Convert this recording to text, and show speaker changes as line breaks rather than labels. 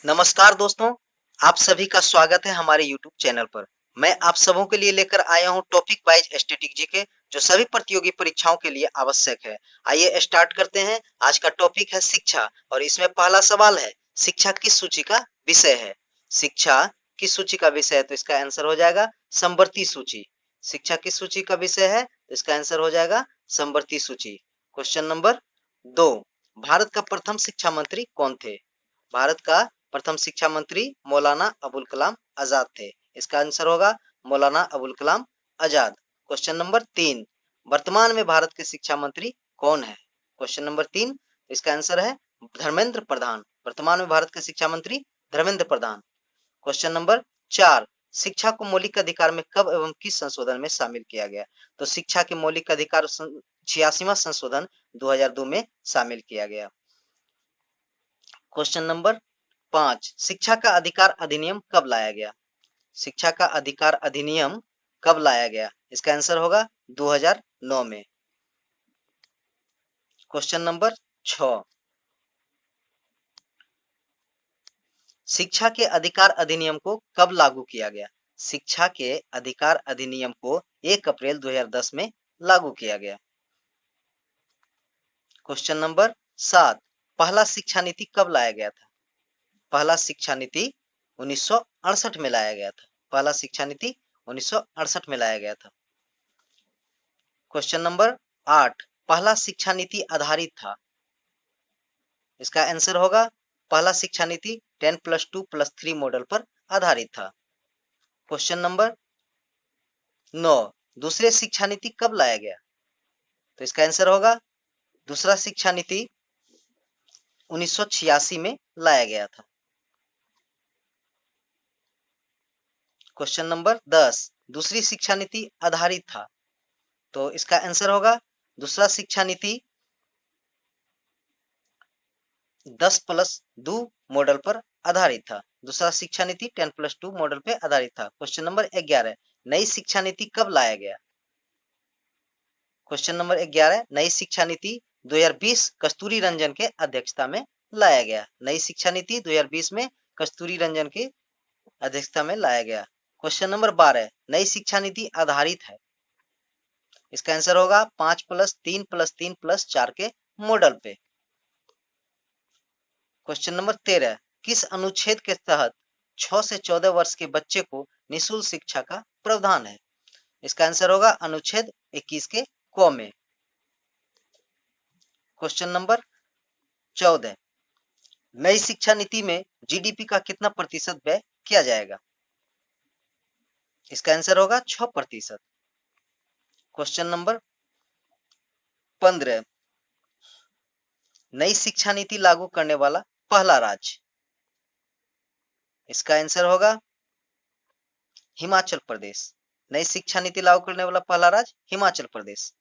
नमस्कार दोस्तों, आप सभी का स्वागत है हमारे YouTube चैनल पर। मैं आप सबों के लिए लेकर आया हूं टॉपिक वाइज स्टैटिक जीके जो सभी प्रतियोगी परीक्षाओं के लिए आवश्यक है। आइए स्टार्ट करते हैं। आज का टॉपिक है शिक्षा और इसमें पहला सवाल है, शिक्षा किस सूची का विषय है? शिक्षा किस सूची का विषय है? तो इसका आंसर हो जाएगा समवर्ती सूची। शिक्षा किस सूची का विषय है? तो इसका आंसर हो जाएगा समवर्ती सूची। क्वेश्चन नंबर 2, भारत का प्रथम शिक्षा मंत्री कौन थे? भारत का प्रथम शिक्षा मंत्री मौलाना अबुल कलाम आजाद थे। इसका आंसर होगा मौलाना अबुल कलाम आजाद। क्वेश्चन नंबर 3, वर्तमान में भारत के शिक्षा मंत्री कौन है? क्वेश्चन नंबर 3, इसका आंसर है धर्मेंद्र प्रधान। वर्तमान में भारत के शिक्षा मंत्री धर्मेंद्र प्रधान। क्वेश्चन नंबर 4, शिक्षा को मौलिक अधिकार में कब एवं किस संशोधन में शामिल किया गया? तो शिक्षा के मौलिक अधिकार 86वां संशोधन 2002 में शामिल किया गया। क्वेश्चन नंबर 5, शिक्षा का अधिकार अधिनियम कब लाया गया? शिक्षा का अधिकार अधिनियम कब लाया गया? इसका आंसर होगा 2009 में। क्वेश्चन नंबर 6, शिक्षा के अधिकार अधिनियम को कब लागू किया गया? शिक्षा के अधिकार अधिनियम को 1 अप्रैल 2010 में लागू किया गया। क्वेश्चन नंबर 7, पहला शिक्षा नीति कब लाया गया था? पहला शिक्षा नीति 1968 में लाया गया था। पहला शिक्षा नीति 1968 में लाया गया था। क्वेश्चन नंबर 8, पहला शिक्षा नीति आधारित था। इसका आंसर होगा पहला शिक्षा नीति 10+2+3 मॉडल पर आधारित था। क्वेश्चन नंबर 9, दूसरे शिक्षा नीति कब लाया गया? तो इसका आंसर होगा दूसरा शिक्षा नीति 1986 में लाया गया था। क्वेश्चन नंबर 10, दूसरी शिक्षा नीति आधारित था। तो इसका आंसर होगा दूसरा शिक्षा नीति 10+2 मॉडल पर आधारित था। दूसरा शिक्षा नीति 10+2 मॉडल पर आधारित था। क्वेश्चन नंबर 11, नई शिक्षा नीति कब लाया गया? क्वेश्चन नंबर 11, नई शिक्षा नीति 2020 कस्तूरी रंजन के अध्यक्षता में लाया गया। नई शिक्षा नीति 2020 में कस्तूरी रंजन की अध्यक्षता में लाया गया। क्वेश्चन नंबर 12, नई शिक्षा नीति आधारित है। इसका आंसर होगा 5+3+3+4 के मॉडल पे। क्वेश्चन नंबर 13, किस अनुच्छेद के तहत 6 से 14 वर्ष के बच्चे को निःशुल्क शिक्षा का प्रावधान है? इसका आंसर होगा अनुच्छेद 21 के क में। क्वेश्चन नंबर 14, नई शिक्षा नीति में जीडीपी का कितना प्रतिशत व्यय किया जाएगा? इसका आंसर होगा 6%। क्वेश्चन नंबर 15, नई शिक्षा नीति लागू करने वाला पहला राज्य? इसका आंसर होगा हिमाचल प्रदेश। नई शिक्षा नीति लागू करने वाला पहला राज्य हिमाचल प्रदेश।